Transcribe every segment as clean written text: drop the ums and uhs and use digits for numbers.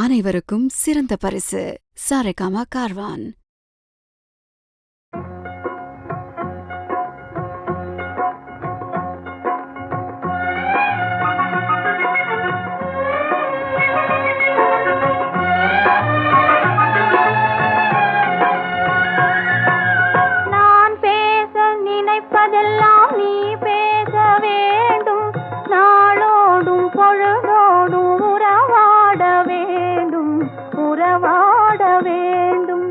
அனைவருக்கும் சிறந்த பரிசு சாரேகாமா கார்வான். நான் பேச நினைப்பதெல்லாம் நீ பேச வேண்டும். நாளோடும் பொழுதோடும் உறவாட வேண்டும், உறவாட வேண்டும்.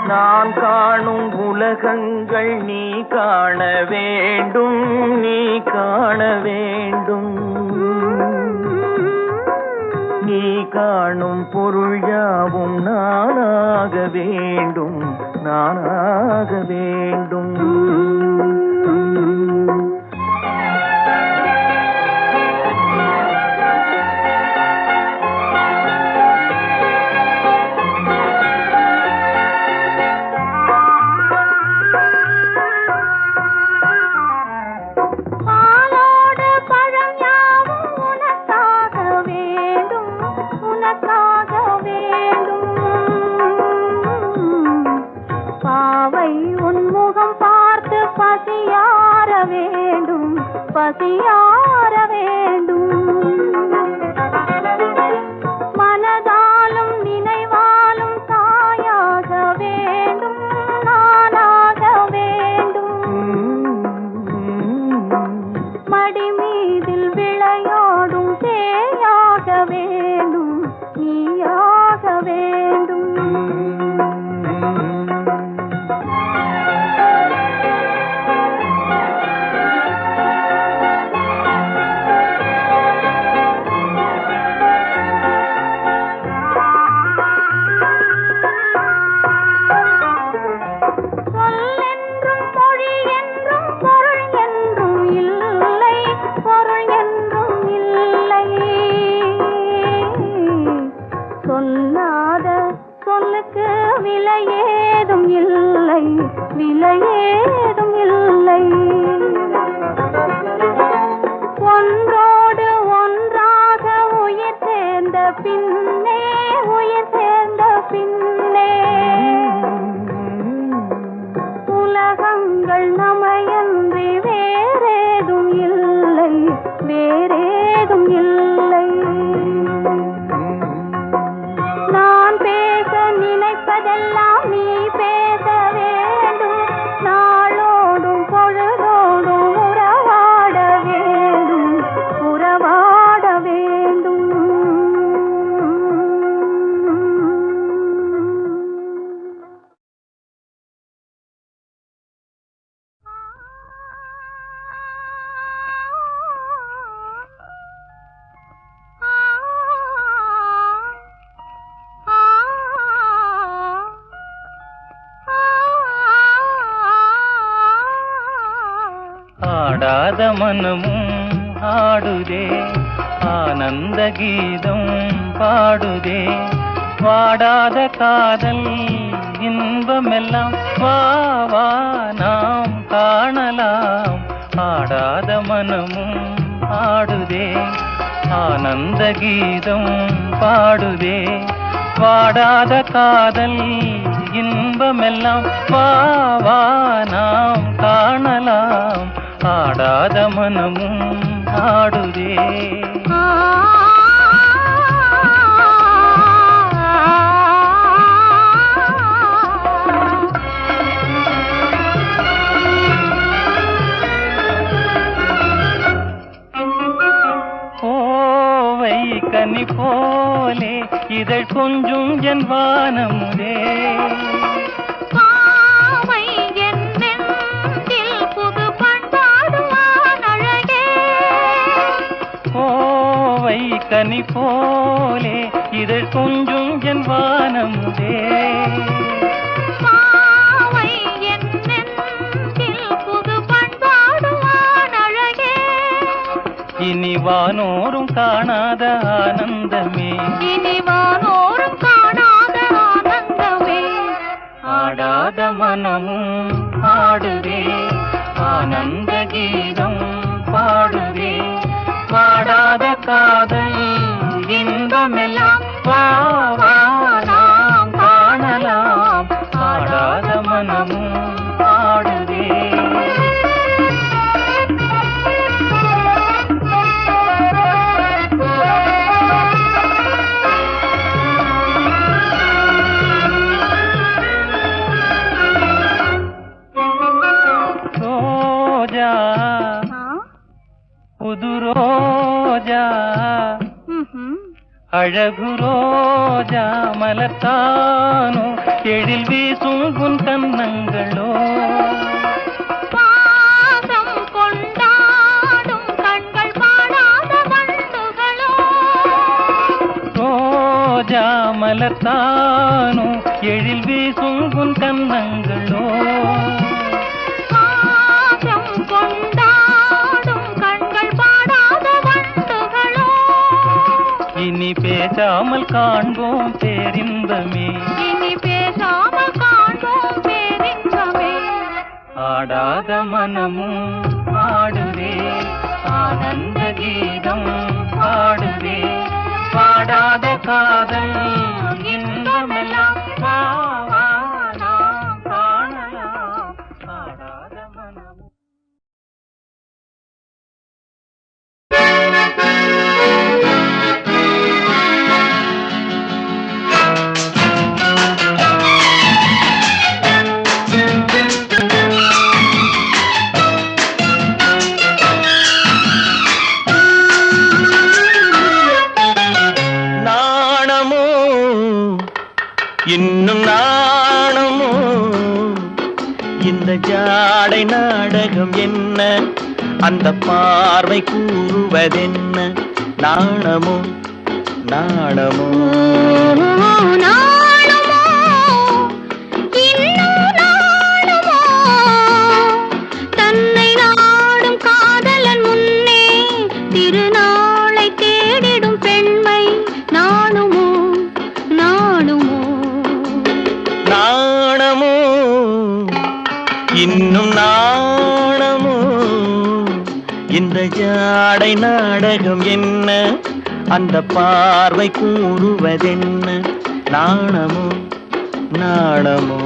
நான் காணும் உலகங்கள் நீ காண வேண்டும், நீ காண வேண்டும். நீ காணும் பொருள் யாவும் நானாக வேண்டும், நானாக வேண்டும். பாலோடு பழம் யாவும் உனக்காக வேண்டும், உனக்காக வேண்டும். பாவை உன் முகம் பார்த்து பசியார வேண்டும், பசியார வேண்டும். மனதாலும் நினைவாலும் தாயாக வேண்டும், நானாக வேண்டும். மடி மீதில் விளையாடும் தேயாக வேண்டும், நீயாக வேண்டும். சொல்லென்றும் மொழி என்றும் பொருள் என்றும் இல்லை, பொருள் என்றும் இல்லை. சொல்லாத சொல்லுக்கு விலையேதும் இல்லை, விலையேதும் இல்லை. ஒன்றோடு ஒன்றாக உயிர் சேர்ந்த பின்னே, உயிர் சேர்ந்த பின்னே உலகங்கள் நமையன்றி வேறேதும் இல்லை, வேறேதும் இல்லை. நான் பேச நினைப்பதெல்லாம் நீ பேச வேண்டும். நாளோடும் பொழுதோடும் உறவாட வேண்டும், உறவாட வேண்டும். ஆடாத மனமும் ஆடுதே, ஆனந்த கீதம் பாடுதே. வாடாத காதல் இன்பமெல்லாம் வா வா நாம் காணலாம். ஆடாத மனமும் ஆடுதே, ஆனந்த கீதம் பாடுதே. வாடாத காதல் இன்பமெல்லாம் வா வா நாம் காணலாம். ஆடாத மனமும் ஆடுதே. கோவை கனி போலே இதழ் கொஞ்சும் என் வானமுதே. பாவை என் நெஞ்சில் புது பண்பாடுவான் அழகே. கோவை கனி போலே இதழ் கொஞ்சும் என் வானமுதே. பாவை என் நெஞ்சில் புது பண்பாடுவான் அழகே. இனி வானோரும் காணாத ஆனந்தமே, இனி வானோரும் காணாத ஆனந்தமே. ஆடாத மனமும் ஆடுதே ஆனந்த கீதம் பாடுதே பாடாத காதல் இன்பமெல்லாம் வா வா நாம் காணலாம் ஆடாத மனமும் ஆடுதே புது ரோஜா அழகு ரோஜா மலத்தானோ எழில் வீசும் உன் கன்னங்களோ பாசம் கொண்டாடும் கண்கள் பாடாத வண்டுகளோ ரோஜா மலத்தானோ எழில் வீசும் உன் கன்னங்களோ இனி பேசாமல் காண்போம் பேரின்பமே இனி பேசாமல் காண்போம் பேரின்பமே ஆடாத மனமும் ஆடுதே ஆனந்த கீதம் பாடுதே பாடாத காதல் இன்பமெல்லாம் வா வா நாம் காணலாம் ஆடாத மனமும் இன்னும் நாணமோ இந்த ஜாடை நாடகம் என்ன அந்த பார்வை கூறுவதென்ன நாணமோ நாணமோ தன்னை நாடும் காதலன் முன்னே திருநாளை தேடிடும் பெண்மை நாணுமோ நாணுமோ நாணமோ இன்னும் நாணமோ இந்த ஜாடை நாடகம் என்ன அந்த பார்வை கூறுவதென்ன நாணமோ நாணமோ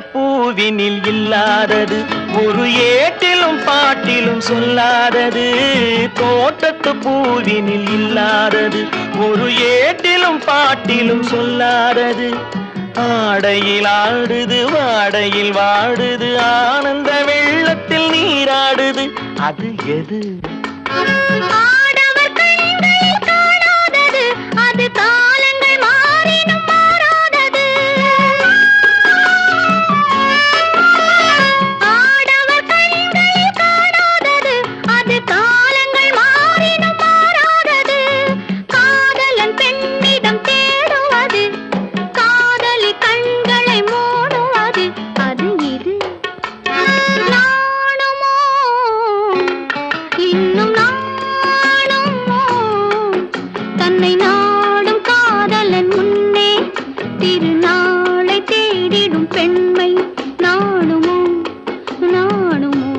பூவினில் இல்லாதது ஒரு ஏட்டிலும் பாட்டிலும் சொல்லாதது தோட்டத்து பூவினில் இல்லாதது ஒரு ஏட்டிலும் பாட்டிலும் சொல்லாதது ஆடையில் ஆடுது வாடையில் வாடுது ஆனந்த வெள்ளத்தில் நீராடுது அது எது அது காலங்கள் மாறினும் மாறாதது ஆடவர் கண்களில் காணாதது அது காலங்கள் மாறினும் மாறாதது காதலன் பெண்ணிடம் தேடுவது காதலி கண்களை மூடுவது அது இது நாணுமோ இன்னும் நாணுமோ தன்னை நாடும் காதலன் முன்னே திருநாளை தேடிடும் பெண்மை நாணுமோ நாணுமோ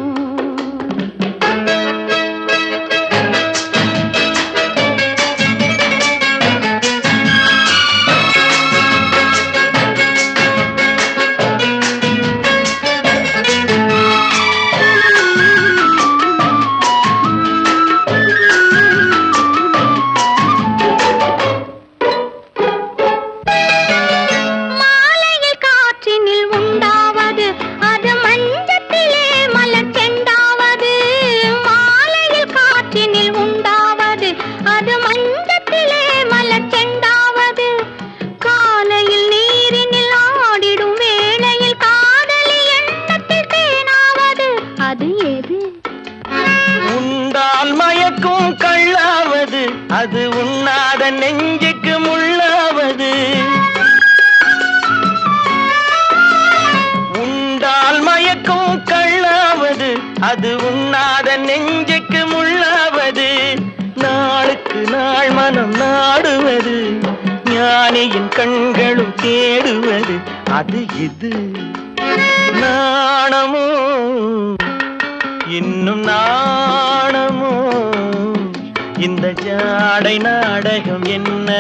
மாலையில் காற்றினில் உண்டாவது அது மஞ்சத்திலே மலர் செண்டாவது மாலையில் காற்றினில் உண்டாவது அது மஞ்சத்திலே மலர் செண்டாவது காலையில் நீரினில் ஆடிடும் வேளையில் காதலி எண்ணத்தில் தேனாவது அது எது உண்டா மயக்கும் கள்ளாவது அது உண்ணாத நெஞ்சுக்கு முள்ளாவது. உண்டால் மயக்கும் கள்ளாவது அது உண்ணாத நெஞ்சுக்கு முள்ளாவது. நாளுக்கு நாள் மனம் நாடுவது ஞானியின் கண்களும் தேடுவது அது இது. நாணமோ இன்னும் நாணமோ இந்த ஜாடை நாடகம் என்ன,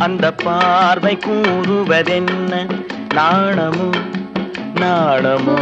அந்த பார்வை கூறுவதென்ன. நாணமோ நாணமோ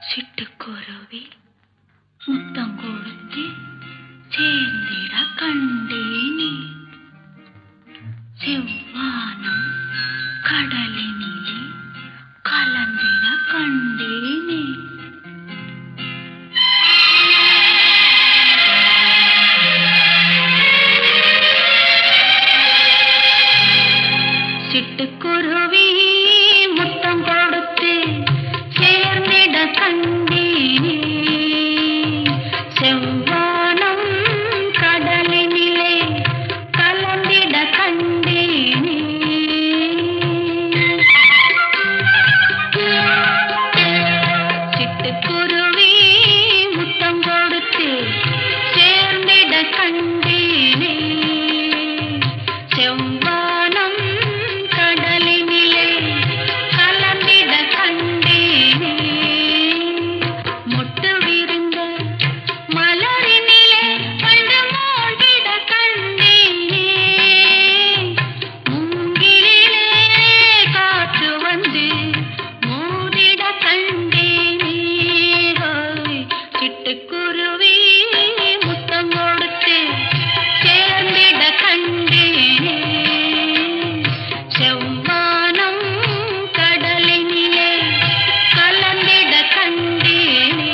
சிட்டுக்குருவி முத்தம் கொடுத்து சேர்ந்திட கண்டேனே. செவ்வானம் கடலினிலே கலந்திட கண்டேனே. சிட்டுக்குருவி முத்தம் கொடுத்து சேர்ந்திட கண்டேனே. செவ்வானம் கடலினிலே கலந்திட கண்டேனே. சிட்டுக்குருவி முத்தம் கொடுத்து சேர்ந்திட கண்டேனே. செவ்வானம் கடலினிலே கலந்திட கண்டேனே. மொட்டு விரிந்த மலரினிலே வண்டு மூடிட கண்டேனே. மூங்கிலிலே காற்று வந்து மூடிட கண்டேனே. சிட்டுக்குருவி முத்தம் கொடுத்து சேர்ந்திட கண்டேனே. செவ்வானம் கடலினிலே கலந்திட கண்டேனே.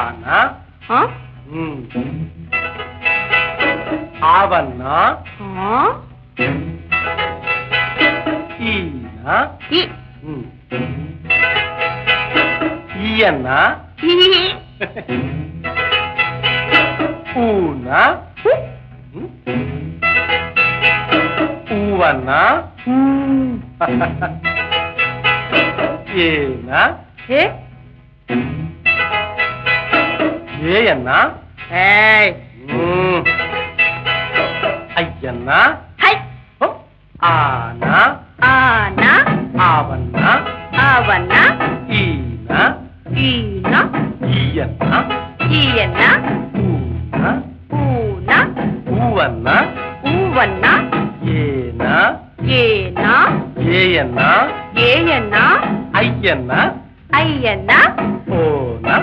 ஆனா ஆவன்னா ஈனா ஈயன்னா ஊனா ஊவன்னா ஏனா ஏயன்னா ஐயன்னா ஆனா ஆவன்னா ஈனா ஈயன்னா ஊனா ஊவன்னா ஏனா ஏயன்னா ஐயன்னா ஓனா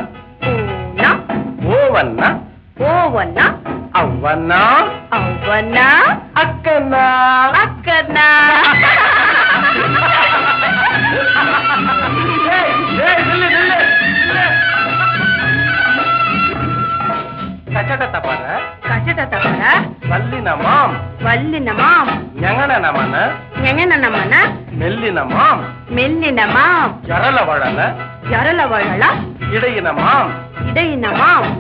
ஓவன்னா அவ்வன்னா அக்கன்னா கச்சட தப்பற வல்லினமாம் ஞங்கனமன மெல்லினமாம் ஜரலவழல இடையினமாம்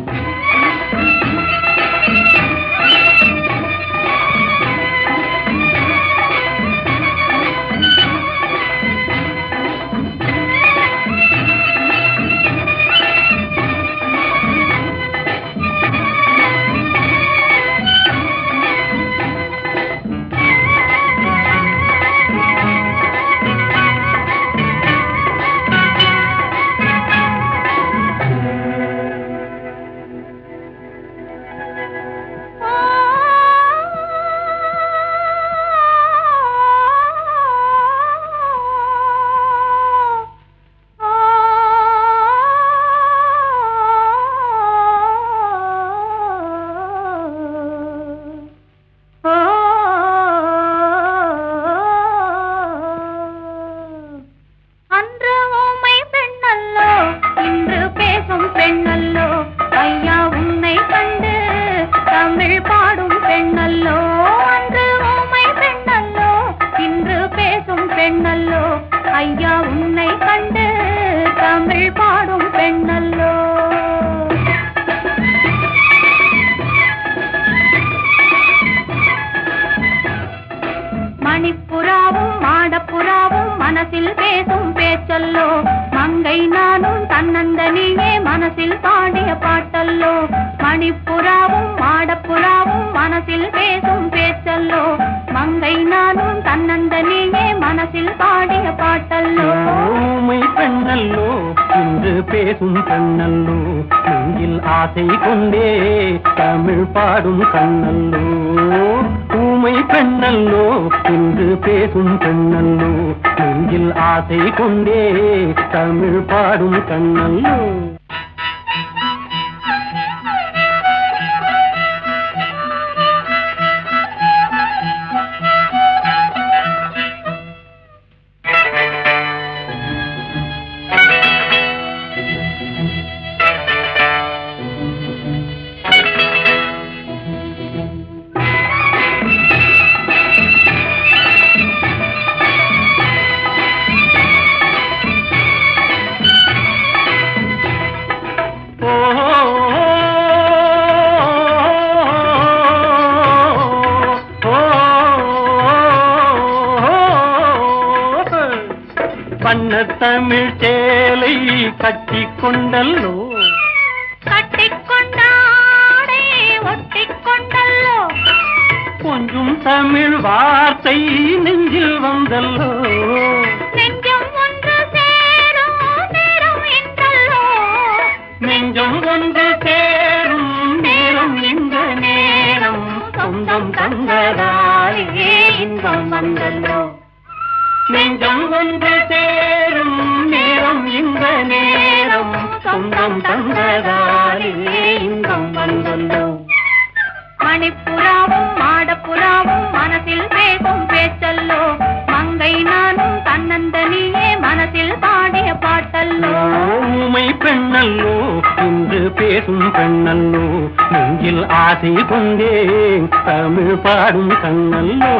மணிப்புறாவும் மாடப்புறாவும் மனசில் பேசும் பேச்சல்லோ மங்கை நானும் தன்னந்தனியே மனசில் பாடிய பாட்டல்லோ மணிப்புறாவும் மாடப்புறாவும் மனசில் பேசும் பேச்சல்லோ மங்கை நானும் தன்னந்தனியே மனசில் பாடிய பாட்டல்லோ ஊமை பெண்ணல்லோ இன்று பேசும் பெண்ணல்லோ நெஞ்சில் ஆசை கொண்டே தமிழ் பாடும் கண்ணல்லோ ஊமை பெண்ணல்லோ இன்று பேசும் பெண்ணல்லோ நெஞ்சில் ஆசை கொண்டே தமிழ் பாடும் கண்ணல்லோ பண்ண தமிழ் சேலை கட்டிக்கொண்டல்லோ கட்டிக்கொண்டாடை ஒட்டிக்கொண்டல்லோ கொஞ்சம் தமிழ் வார்த்தை நெஞ்சில் வந்தல்லோ நெஞ்சம் ஒன்று சேரும் நேரம் என்றல்லோ நெஞ்சம் ஒன்று சேரும் நேரம் இந்த நேரம் சொந்தம் தந்ததாலே இன்பம் வந்தல்லோ நெஞ்சம் ஒன்று சேரும் நேரம் இந்த நேரம் சொந்தம் தந்ததாலே இன்பம் வந்தல்லோ மணிப்புறாவும் மாடப்புறாவும் மனசில் பேசும் பேச்சல்லோ மங்கை நானும் தன்னந்தனியே மனசில் பாடிய பாட்டல்லோ ஊமை பெண்ணல்லோ இந்த என்று பேசும் பெண்ணல்லோ நெஞ்சில் ஆசை கொண்டேன் தமிழ் பாடும் கண்ணல்லோ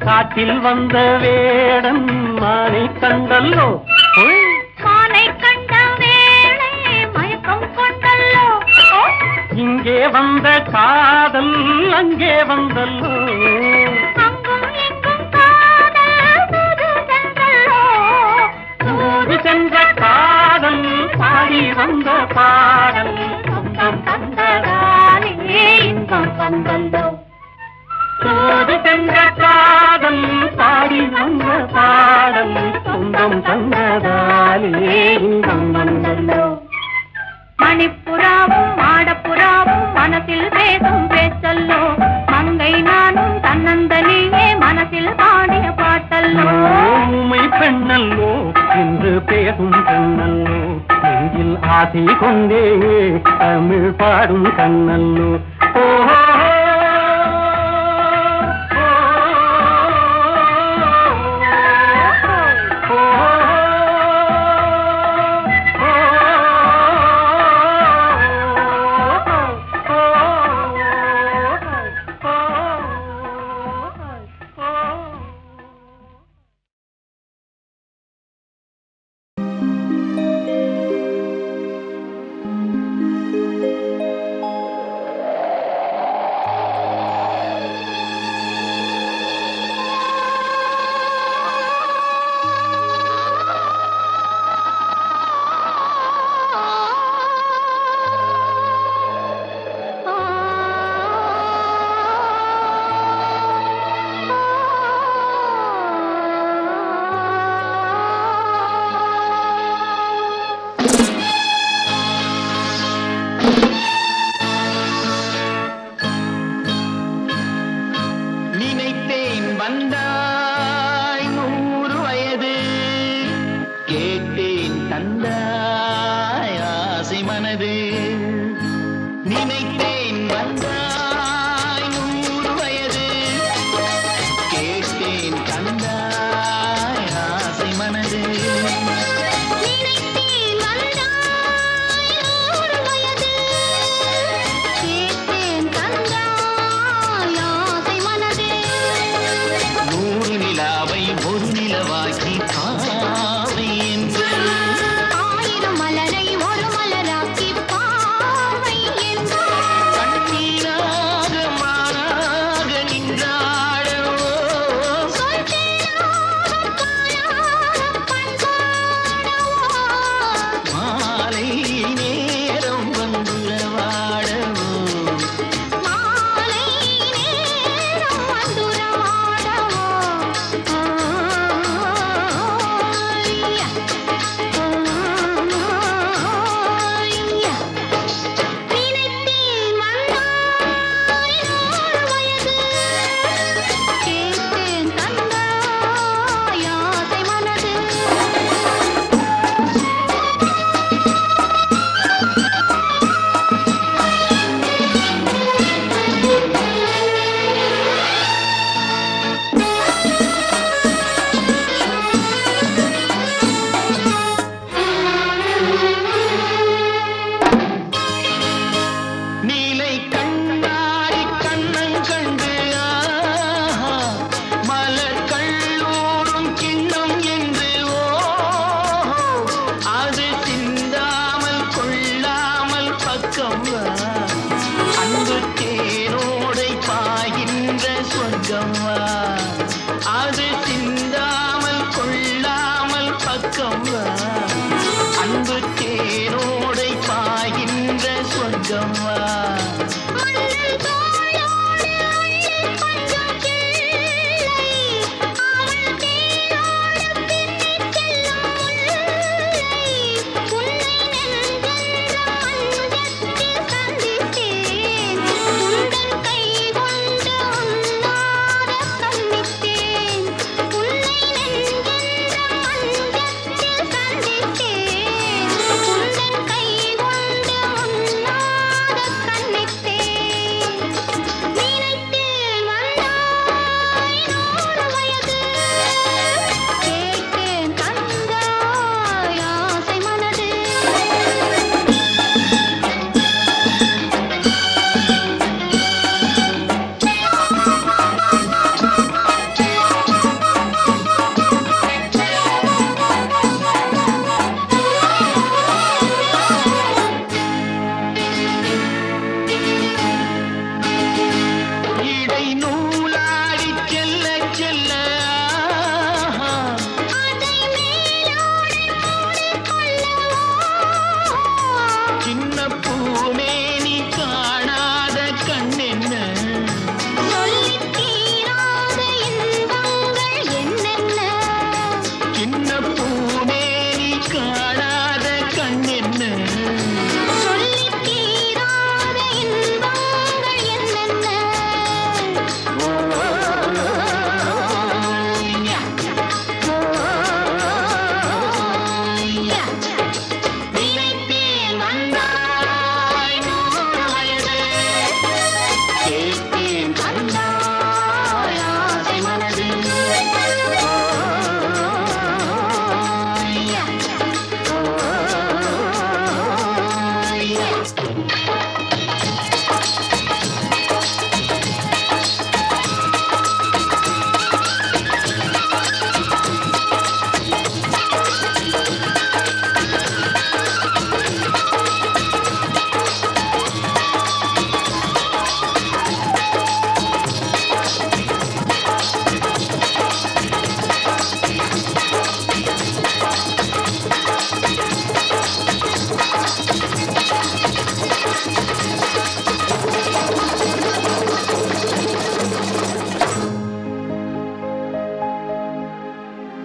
காட்டில் வந்த வேடன் மானை கண்டல்லோ மானை கண்ட வேளை மயக்கம் கொண்டல்லோ இங்கே வந்த காதல் அங்கே வந்தல்லோ அங்கும் இங்கும் காதல் தூது சென்றல்லோ தூது சென்ற காதல் பாடி வந்த பாடல் சொந்தம் தந்ததாலே இன்பம் வந்தல்லோ தூது சென்ற காதல் பாடி வந்த பாடல் சொந்தம் தந்ததாலே இன்பம் வந்தல்லோ மணிப்புறாவும் மாடப்புறாவும் மனசில் பேசும் பேச்சல்லோ மங்கை நானும் தன்னந்தனியே மனசில் பாடிய பாட்டல்லோ ஊமை பெண்ணல்லோ என்று பேசும் பெண்ணல்லோ நெஞ்சில் ஆசை கொண்டே தமிழ் பாடும் கண்ணல்லோ ஓஹோ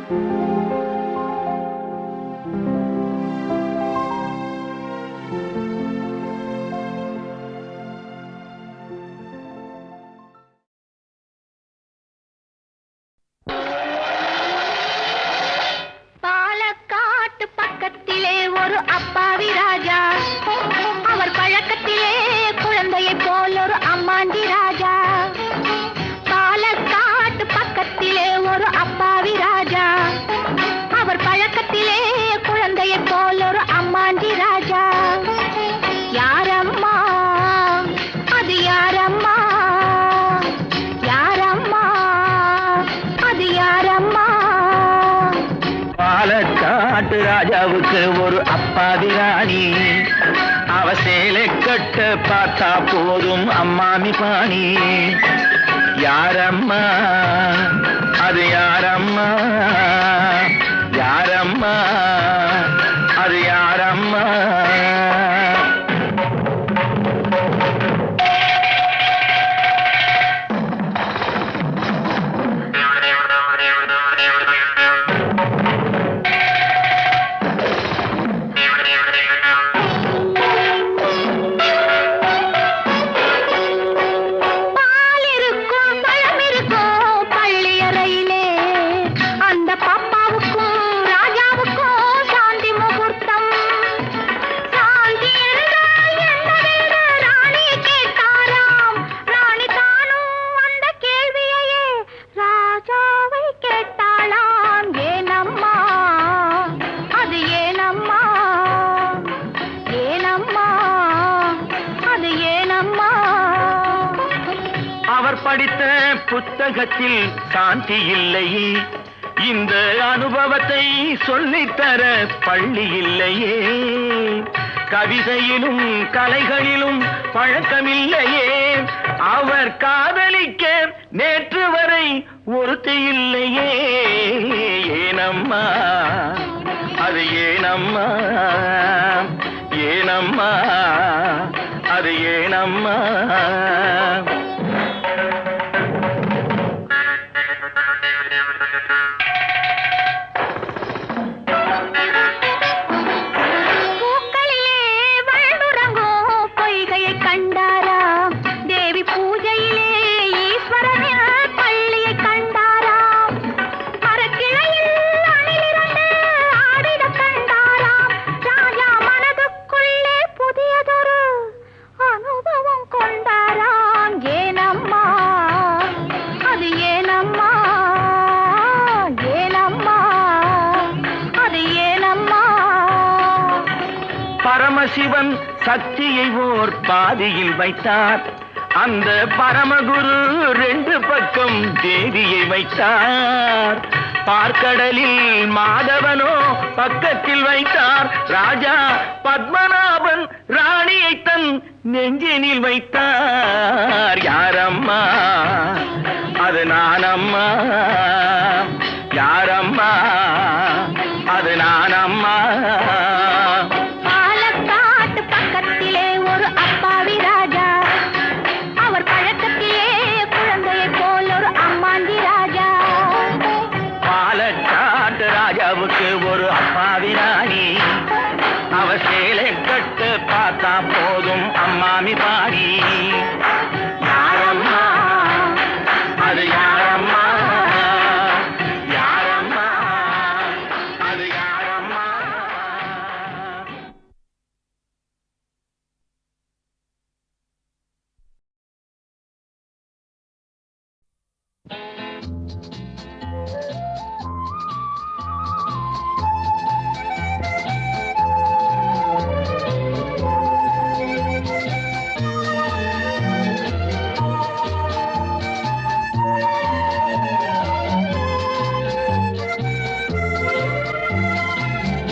பாலக்காட்டு பக்கத்திலே ஒரு அப்பாவி ராஜா, அவர் பழக்கத்திலே குழந்தையை போல் ஒரு அம்மாண்டி ராஜா. பாலக்காட்டு பக்கத்திலே ஒரு அப்பாவி ராஜா, அவர் பழக்கத்திலே குழந்தையை போல் ஒரு அம்மாண்டி ராஜா. யாரம்மா அது யாரம்மா, யாரம்மா அது யாரம்மா? பாலக்காட்டு ராஜாவுக்கு ஒரு அப்பாவி ராணி, அவ சேலை கட்ட பார்த்தா போதும் அம்மாமி பாணி. யாரம்மா அது யாரம்மா, யாரம்மா அது யாரம்மா? படித்த புத்தகத்தில் சாந்தி இல்லையே, இந்த அனுபவத்தை சொல்லித்தர பள்ளி இல்லையே. கவிதையிலும் கலைகளிலும் பழக்கமில்லையே, அவர் காதலிக்க நேற்று வரை ஒருத்தி இல்லையே. ஏனம்மா அது ஏனம்மா, ஏனம்மா அது ஏனம்மா? பரமசிவன் சக்தியை ஓர் பாதியில் வைத்தார், அந்த பரமகுரு ரெண்டு பக்கம் தேவியை வைத்தார். பார்க்கடலில் மாதவனோ பக்கத்தில் வைத்தார், ராஜா பத்மநாபன் ராணியை தன் நெஞ்சினில் வைத்தார். யாரம்மா அது நானம்மா, யாரம்மா அது நானம்மா? ஒரு அப்பாவி ராணி, அவ சேலை கட்டு பார்த்தா போதும் அம்மாமி பாடி. யாரம்மா அது யாரம்மா, யாரம்மா அது யாரம்மா?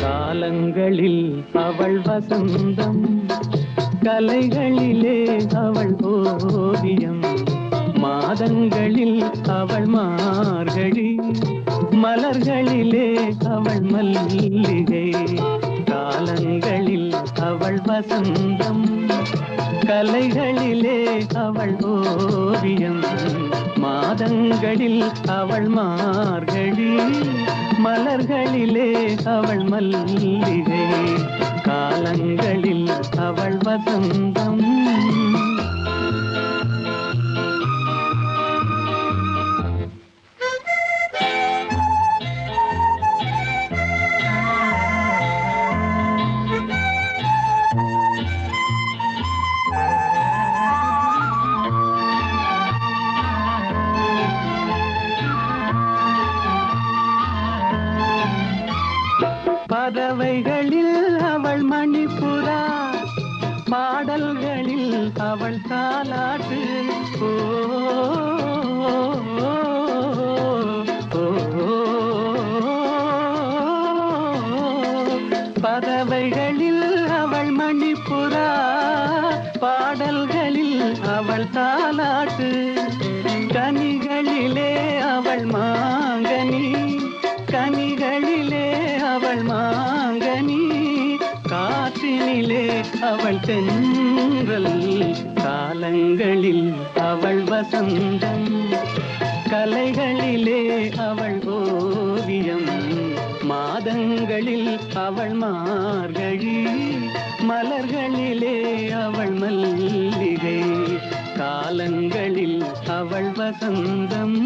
காலங்களில் அவள் வசந்தம், கலைகளிலே அவள் ஓவியம், மாதங்களில் அவள் மார்கழி, மலர்களிலே அவள் மல்லிகை. காலங்களில் அவள் வசந்தம், கலைகளிலே அவள் ஓவியம், மாதங்களில் அவள் மார்கழி, மலர்களிலே அவள் மல்லிகை, காலங்களில் அவள் வசந்தம். பறவைகளில் அவள் மணிப்புறா, பாடல்களில் அவள் தாலாட்டு. ஓ, பறவைகளில் அவள் மணிப்புறா, பாடல்களில் அவள் தாலாட்டு. கனிகளிலே அவள் மாங்கனி, கனிகளிலே அவள் மாங்கனி, காற்றினிலே அவள் தென்றல், காலங்களில் அவள் வசந்தம். கலைகளிலே அவள் ஓவியம், மாதங்களில் அவள் மார்கழி, மலர்களிலே அவள் மல்லிகை, காலங்களில் அவள் வசந்தம்.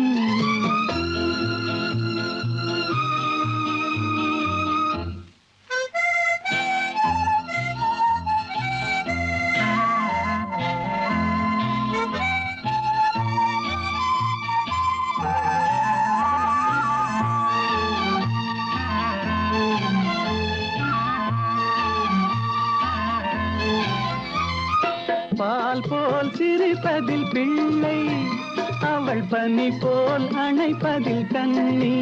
பால் போல் சிரிப்பதில் பிள்ளை, அவள் பனி போல் அணைப்பதில் கண்ணி.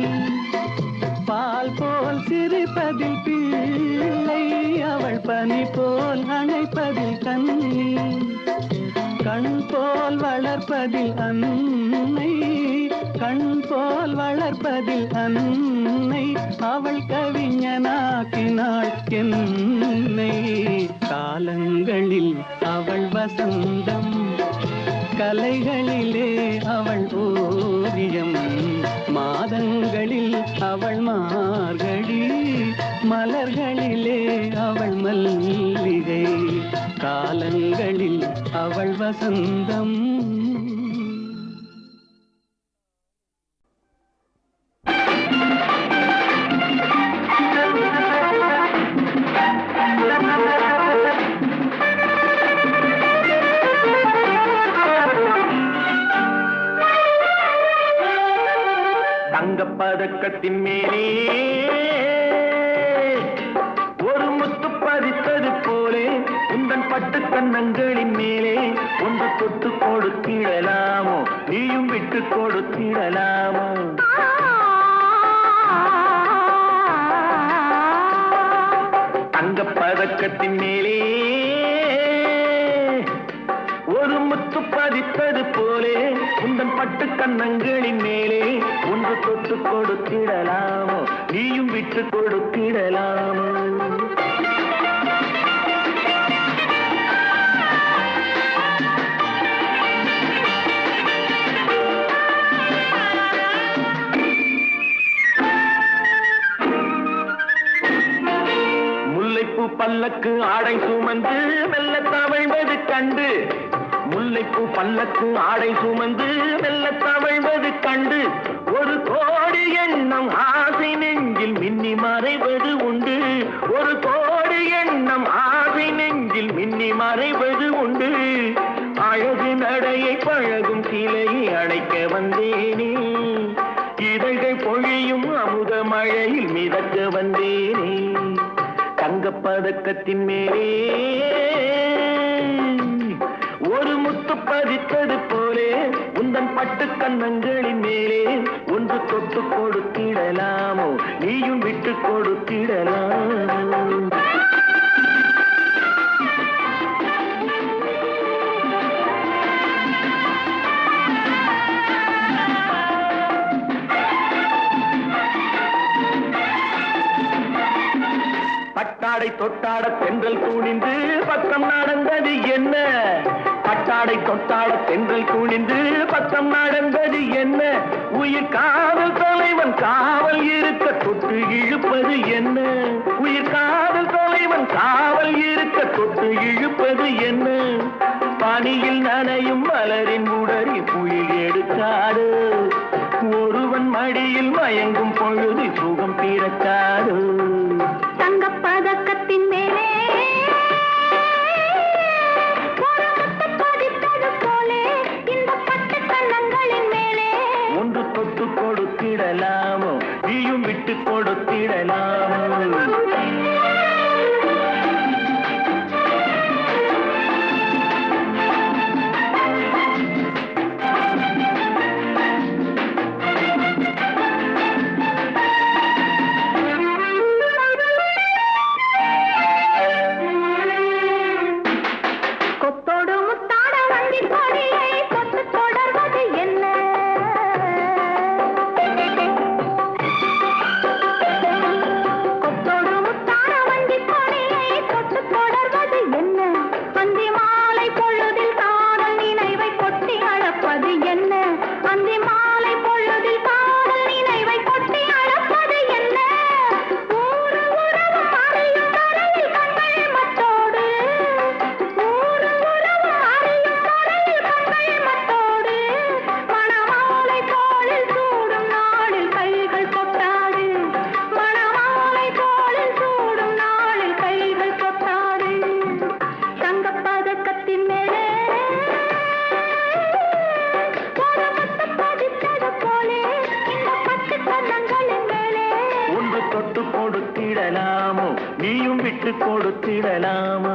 பால் போல் சிரிப்பதில் பிள்ளை, அவள் பனி போல் அணைப்பதில் கண்ணி. கண் போல் வளர்ப்பதில் அன்னை, கண் போல் வளர்ப்பதில் அன்னை, அவள் கவிஞனாக்கினாள் என்னை. காலங்களில் அவள் வசந்தம், கலைகளிலே அவள் ஓவியம், மாதங்களில் அவள் மார்கழி, மலர்களிலே அவள் மல்லிகை, காலங்களில் அவள் வசந்தம். தங்கப்பதக்கத்தின் மேலே ஒரு முத்து பதித்தது போலே, உந்தன் பட்டு கண்ணங்களின் மேலே ஒன்று தொட்டு கொடுத்திடலாமோ, நீயும் விட்டு கொடுத்திடலாமோ. தங்கப்பதக்கத்தின் மேலே ஒரு முத்து பதித்தது போலே, உந்தன் பட்டு கண்ணங்களின் மேலே ஒன்று தொட்டு கொடுத்திடலாமோ, நீயும் விட்டு கொடுத்திடலாமோ. முல்லைப்பூ பல்லக்கு ஆடை சுமந்து மெல்ல தவழ்வது கண்டு, முல்லைப்பூ பல்லக்கு ஆடை சுமந்து மெல்ல தவழ்வது கண்டு, ஒரு கோடி எண்ணம் ஆசை நெஞ்சில் மின்னி மறைவது உண்டு, ஒரு கோடி எண்ணம் ஆசை நெஞ்சில் மின்னி மறைவது உண்டு. அழகு நடையை பழகும் சிலையை அழைக்க வந்தேனே, இதழ்கள் பொழியும் அமுத மழையில் மிதக்க வந்தேனே. தங்கப்பதக்கத்தின் மேலே ஒரு முத்து பதித்தது போலே, உந்தன் பட்டு கண்ணங்களின் மேலே ஒன்று தொட்டு கொடுத்திடலாமோ, நீயும் விட்டு கொடுத்திடலாமோ. பட்டாடை தொட்டாட தென்றல் துணிந்து பக்கம் நடந்தது என்ன, பட்டாடை தொட்டாட தென்றல் துணிந்து பக்கம் நடந்தது என்ன. உயிர் காவல் தலைவன் காவல் இருக்க தொட்டு தொட்டு இழுப்பது என்ன? உயிர் காதல் தலைவன் காவல் இருக்க தொட்டு இழுப்பது என்ன? பனியில் நனையும் மலரின் உடறி புயல் எடுக்காது. ஒருவன் மடியில் மயங்கும் பொழுது சுகம் பிறக்காது. தங்கப் பதக்கத்தின் மேலே பதித்தது போலே இந்த பட்டு கண்ணங்களின் மேலே ஒன்று தொட்டு கொடுத்திடலாமோ, நீயும் விட்டு கொடுத்திடலாமோ? தொட்டு கொடுத்திடலாமோ, நீயும் விட்டு கொடுத்திடலாமோ?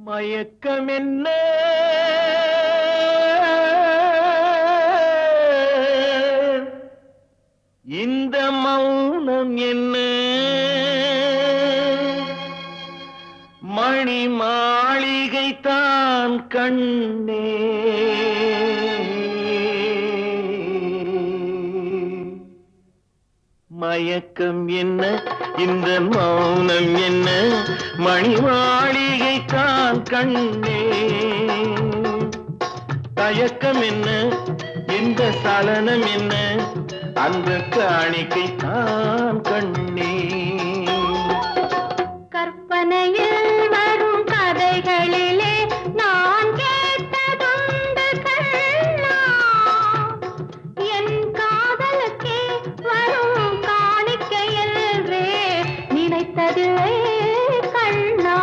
மயக்கம் என்ன, இந்த மௌனம் என்ன, மணி மாளிகை தான் கண்ணே, மயக்கம் என்ன, இந்த மௌனம் என்ன, மணி மாளிகை தான் கண்ணே, தயக்கம் என்ன, இந்த சலனம் என்ன, அந்த காணிக்கை தான் கண்ணே. கற்பனையில் வரும் கதைகளிலே நான் கேட்டதுண்டு கண்ணா, என் காதலுக்கே வரும் காணிக்கை என்றே நினைத்ததில்லை கண்ணா.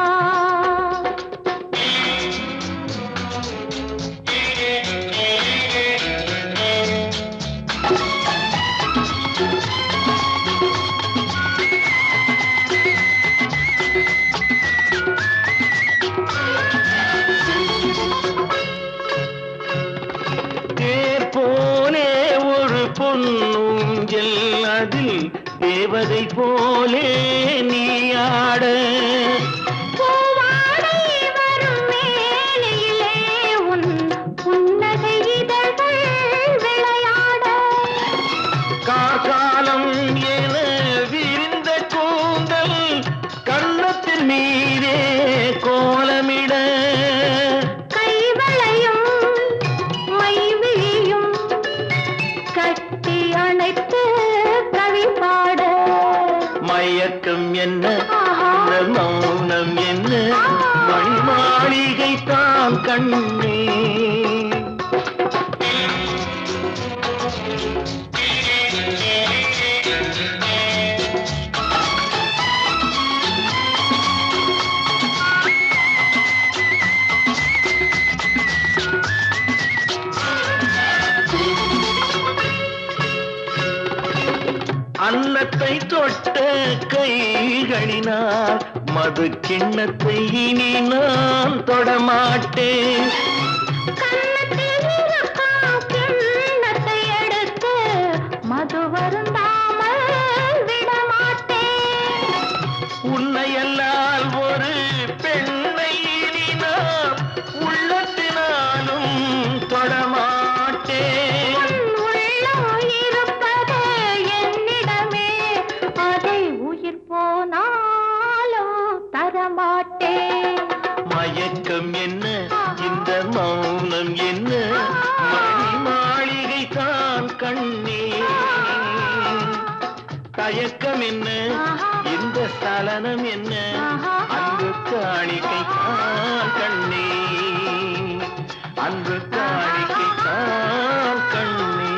பொன்னூஞ்சல் அதில் தேவதை போலே நீயாட, பூவாடை வரும் மேலையிலே உன் புன்னகை இதழ்கள் விளையாட, காலம் என விரிந்த கூந்தல் கன்னத்தின் மீதே கோலமிட, கைவளையும் மைவிழியும் கட்டி அணைத்து கவி பாட, மயக்கம் என்ன, இந்த மௌனம் என்ன, மணி மாளிகை தான் கண்ணே. அன்னத்தை தொட்ட கைகளினால் மது கிண்ணத்தை இனி நான் தொடமாட்டேன், கன்னத்தில் இருக்கும் கிண்ணத்தை எடுத்து மது வருந்தாமல் விடமாட்டேன், உன்னையல்லால் ஒரு பெண்ணை இனி நான் உள்ளத்தினாலும் தொடமாட்டேன். மௌனம் என்ன மணி மாளிகை தான் கண்ணே தயக்கம் என்ன இந்த சலனம் என்ன அன்பு காணிக்கை தான் கண்ணே அன்பு காணிக்கை தான் கண்ணே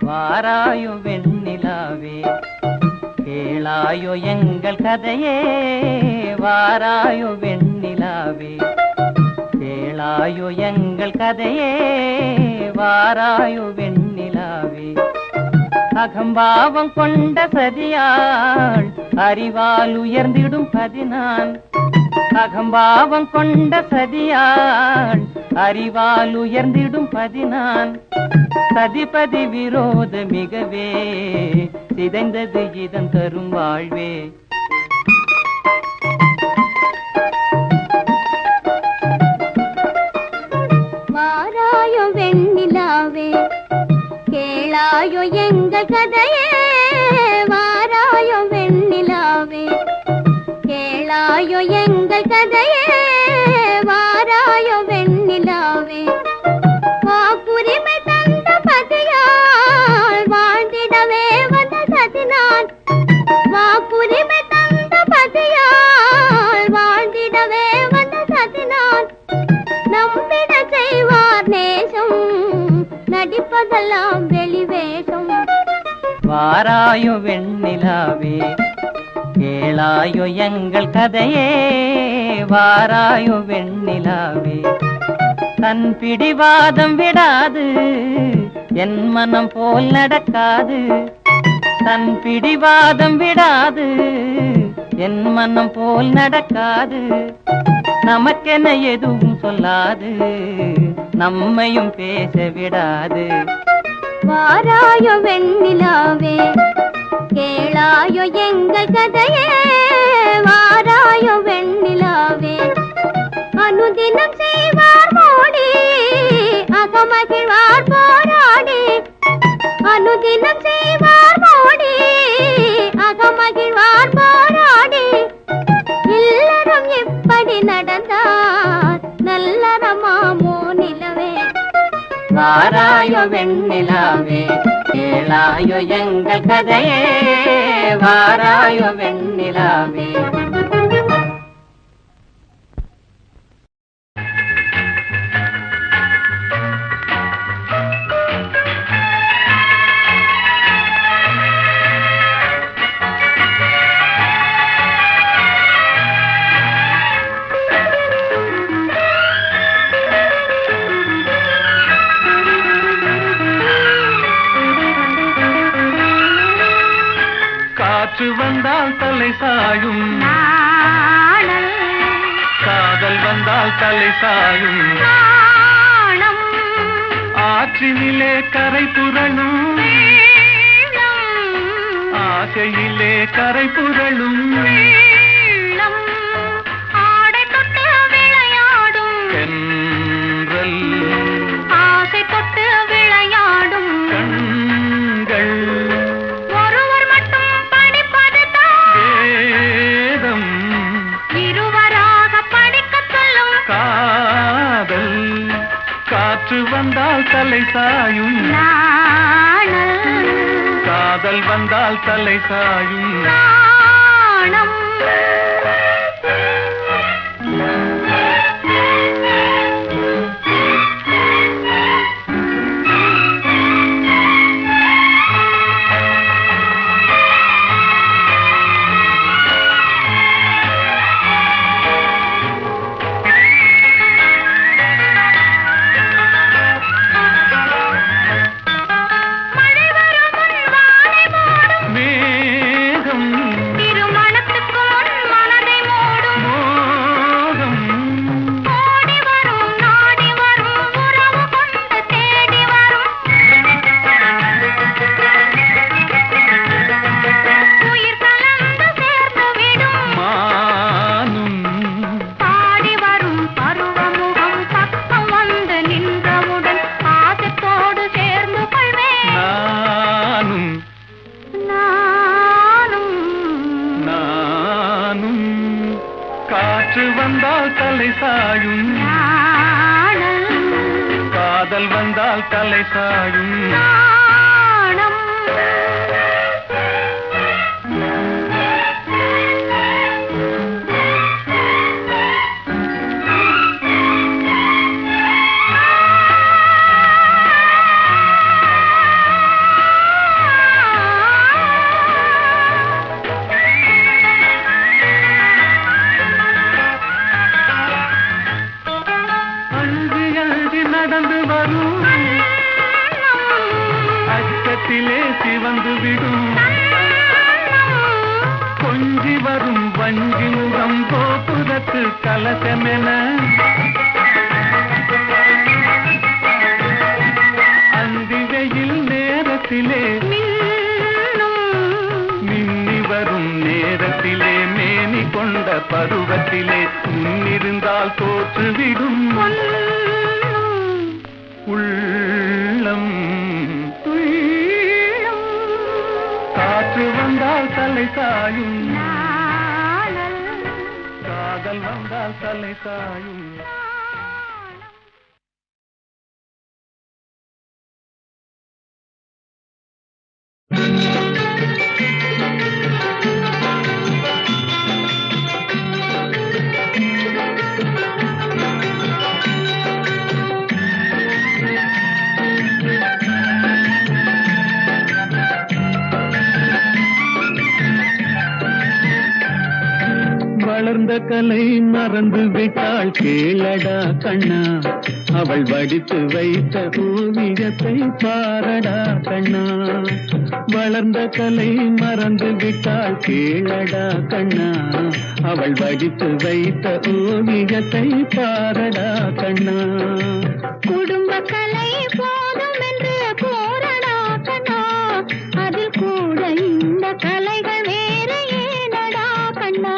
வாராயோ வெண்ணிலாவே கேளாயோ எங்கள் கதையே வாராயோ வெண்ணிலாவே கேளாயோ எங்கள் கதையே வாராயோ வெண்ணிலாவே அகம்பாவம் கொண்ட சதியாள் அறிவால் உயர்ந்திடும் பதினான் அகம்பாவம் கொண்ட சதியாள் அறிவால் உயர்ந்திடும் பதினான் சதிபதி விரோத மிகவே சிதைந்தது இதன் தரும் வாழ்வே வாராயோ வெண்ணிலாவே கேளாயோ எங்கள் கதையே வாராயோ வெண்ணிலாவே கேளாயோ எங்கள் கதையே வாராயோ வெண்ணிலாவே வாக்குரிமை தந்த பதியால் வாழ்ந்திடவே வந்த சதினான் வாக்குரிமை தந்த பதியால் வாழ்ந்திடவே வந்த சதினான் நம்பிட செய்வார் நேசம் நடிப்பதெல்லாம் வெளிவேஷம் வாராயோ வெண்ணிலாவே கேளாயோ எங்கள் கதையே வாராயோ வெண்ணிலாவே தன் பிடிவாதம் விடாது என் மனம் போல் நடக்காது தன் பிடிவாதம் விடாது என் மனம் போல் நடக்காது நமக்கென எதுவும் சொல்லாது நம்மையும் பேச விடாது வாராயோ வெண்ணிலாவே கேளாயோ எங்கள் கதையே வாராயோ வெண்ணிலாவே அனுதினம் செய்வார் மோடி அகமகிழ்வார் போராடி அனுதினம் செய்வார் மோடி அகமகிழ்வார் போராடி இல்லறம் எப்படி நடந்தார் நல்லறமாமோ நிலவே வாராயோ வெண்ணிலாவே கேளாயோ எங்கள் கதையே வாராயோ வெண்ணிலாவே காற்று வந்தால் தலை சாயும் காதல் வந்தால் தலை சாயும் ஆற்றினிலே கரை புரளும் ஆசையிலே கரை புரளும் ஆடை தொட்டு விளையாடும் தென்றல் ஆசை தொட்டு விளையாடும் கண்கள் ஒருவர் மட்டும் படிப்பதுதான் வேதம் இருவராக படிக்கச் சொல்லும் காதல் காற்று வந்தால் தலை சாயும் நாணல் காதல் வந்தால் தலை சாயும் நாணம் மேகம் திருமணத்துக்கு முன் காற்று வந்தால் தலை சாயும், காதல் வந்தால் தலை சாயும். நடந்து வரும் அச்சத்திலே சிவந்து விடும், கொஞ்சி வரும் வஞ்சி முகம் கோபுரத்து கலசமென, அந்தி வெயில் நேரத்திலே மின்னி வரும் நேரத்திலே, மேனி கொண்ட பருவத்திலே முன்னிருந்தால் தோற்றுவிடும் உள்ளம். காற்று வந்தால் தலை சாயும், காதல் வந்தால் தலை சாயும். வளர்ந்த கலை மறந்து விட்டாள் கேளடா கண்ணா, அவள் வடித்து வைத்த ஓவியத்தை பாரடா கண்ணா. வளர்ந்த கலை மறந்து விட்டாள் கேளடா கண்ணா, அவள் வடித்து வைத்த ஓவியத்தை பாரடா கண்ணா. குடும்ப கலை போதும் என்று போரடா கண்ணா, அதில் கூட இந்த கலைகள் வேறு ஏனடா கண்ணா.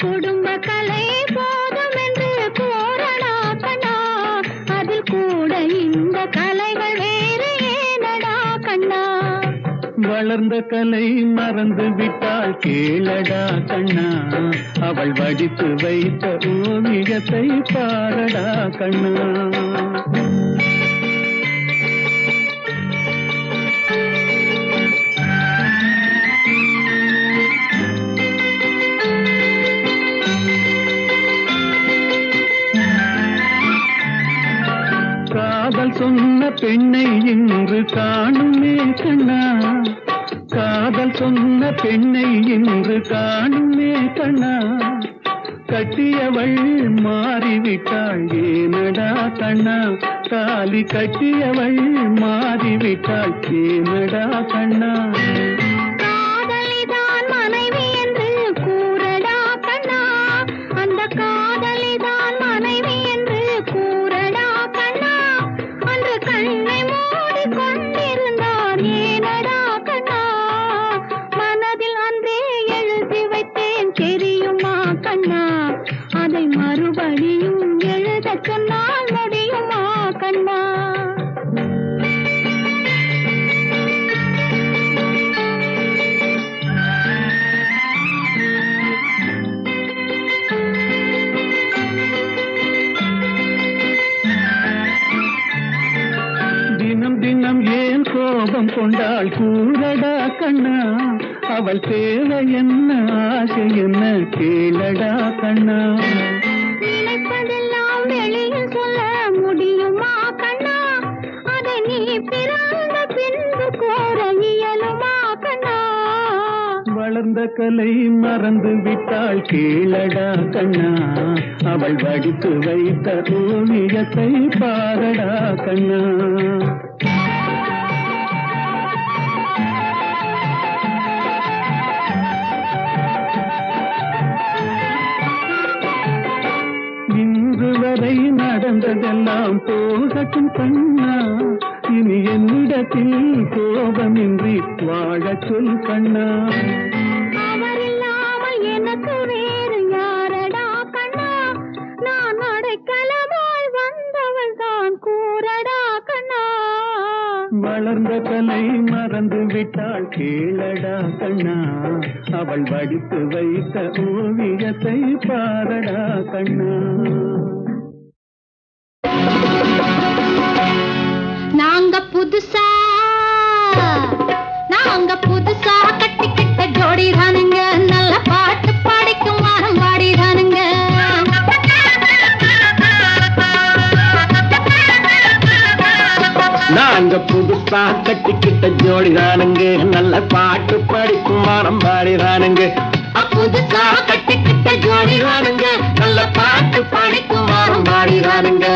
குடும்ப கலை போதும் என்று போரடா கண்ணா, அதில் கூட இந்த கலைகள் வேறு ஏனடா கண்ணா. வளர்ந்த கலை மறந்து விட்டாள் கேளடா கண்ணா, அவள் வடித்து வைத்த ஓவியத்தை பாரடா கண்ணா. காதல் சொன்ன பெண்ணை இன்று காணுமே கண்ணா, காதல் சொன்ன பெண்ணை இன்று காணுமே கண்ணா. கட்டியவள் மாறிவிட்டாள் ஏனடா கண்ணா, தாலி கட்டியவள் மாறிவிட்டாள் ஏனடா கண்ணா. காதலிதான் மனைவி என்று கூறடா கண்ணா, அந்த காதலிதான் மனைவி என்று கூறடா கண்ணா. அன்று கண்ணை மூடி கொண்டிருந்தார் ஏனடா கண்ணா, மனதில் அன்றே எழுதி வைத்தேன் தெரியுமா கண்ணா. அதை மறுபடியும் எழுத சொன்னால் முடியுமா கண்ணா. தினம் தினம் ஏன் கோபம் கொண்டாள் கூறடா கண்ணா, அவள் தேவை என்ன ஆசை என்ன கேளடா கண்ணா. நினைப்பதெல்லாம் வெளியில் சொல்ல முடியுமா கண்ணா, அதை நீ பிறந்த பின்பு கோர இயலுமா கண்ணா. வளர்ந்த கலை மறந்து விட்டாள் கேளடா கண்ணா, அவள் வடித்து வைத்த ஓவியத்தை பாரடா கண்ணா. இன்று வரை நடந்ததெல்லாம் போகட்டும் கண்ணா, இனி என்னிடத்தில் கோபமின்றி வாழச் சொல் கண்ணா. அவரில்லாமல் எனக்கு வேறு யாரடா கண்ணா, நான் அடைக்கலமாய் வந்தவள் தான் கூறடா கண்ணா. வளர்ந்த தலை மறந்து விட்டாள் கேளடா கண்ணா அவள் வடித்து வைத்த ஓவியத்தை பாரடா கண்ணா. நாங்க புதுசா கட்டிக்கிட்ட ஜோடி தானுங்க, நல்ல பாட்டு பாடிக்கும் வாரம் பாடி தானுங்க. நாங்க புதுசா கட்டிக்கிட்ட ஜோடி தானுங்க, நல்ல பாட்டு படிக்கும் வாரம் பாடி தானுங்க. புதுசா கட்டிக்கிட்ட ஜோடி தானுங்க, நல்ல பாட்டு பாடிக்கும் வாரம் பாடி தானுங்க.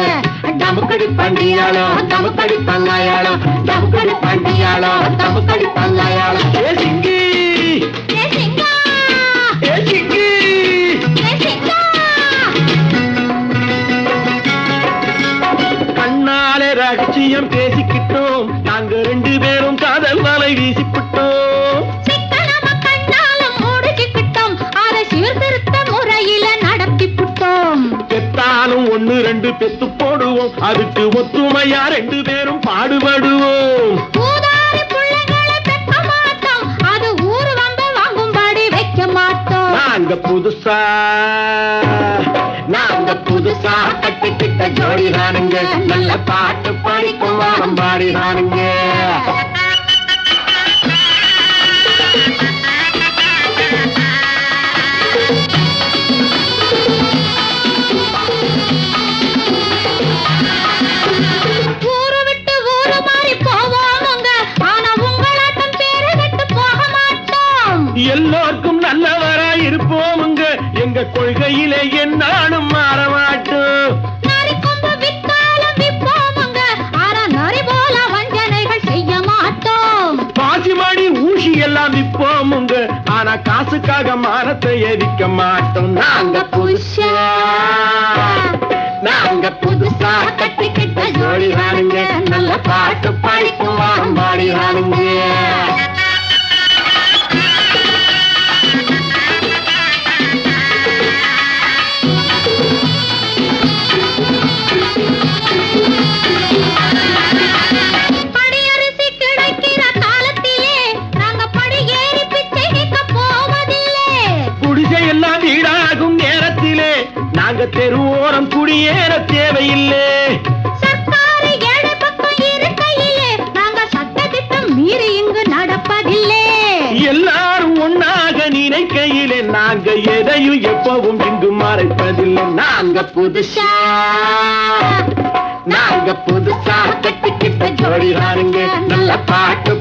டமுக்கடி பண்டியாளோ டமுக்கடி பங்காயாளோ, டமுக்கடி பண்டியாளோ டமுக்கடி பங்காயாளோ. ஏ சிங்கி ஏ சிங்கா ஏ சிங்கி ஏ சிங்கா. கண்ணாலே ரகசியம் பேசிக்கிட்டோம், நாங்க 2 பேரும் காதல் வலை வீசிப்பிட்டோம். சிக்கனமா கண்ணாலும் மூடிக்கிட்டோம், அதை சீர்திருத்த முறையில நடத்திப்புட்டோம். பெத்தாலும் 1 2 பெத்து போடுவோம், அதுக்கு ஒத்துமையா 2 பேரும் பாடுபடுவோம். ஊதாரி பிள்ளைகளை பெக்க மாட்டோம், அது ஊரு வம்ப வாங்கும்படி வைக்க மாட்டோம். நாங்க புதுசா கட்டிக்கிட்ட ஜோடி தானுங்க, நல்ல பாட்டு படிக்கும் வாரம் பாடி தானுங்க. ஊரு விட்டு ஊரு மாறி போவோமுங்க, ஆனா உங்களாட்டம் பேரு விட்டு போக மாட்டோம். எல்லோருக்கும் நல்லவரா இருப்போமுங்க, எங்க கொள்கையிலே என்னாலும் மாற மாட்டோம். நரி கொம்பு வித்தாலும் விப்போமுங்க, ஆனா நரி போல வஞ்சனைகள் செய்ய மாட்டோம். பாசிமணி ஊசி எல்லாம் விப்போமுங்க, ஆனா காசுக்காக மானத்தை எரிக்க மாட்டோம். நாங்க புதுசா கட்டிக்கிட்ட ஜோடி தானுங்க, நல்ல பாட்டு படிக்கும் வாரம் பாடி தானுங்க. படியரிசி கிடைக்கிற காலத்திலே நாங்க படி ஏறி பிச்சை கேட்க போவதில்லை. குடிசை எல்லாம் வீடாகும் நேரத்திலே நாங்க தெருவோரம் குடியேற தேவையில்லை. சர்க்காரு ஏழை பக்கம் இருக்கையிலே நாங்க சட்டத்திட்டம் மீறி இங்கு நடப்பதில்லை. எல்லாரும் ஒன்னாக நினைக்கையிலே நாங்க எதையும் எப்பவும் இங்கு மறைப்பதில்லை. நாங்க புதுசா கட்டிக்கிட்ட ஜோடி தானுங்க, நல்ல பாட்டு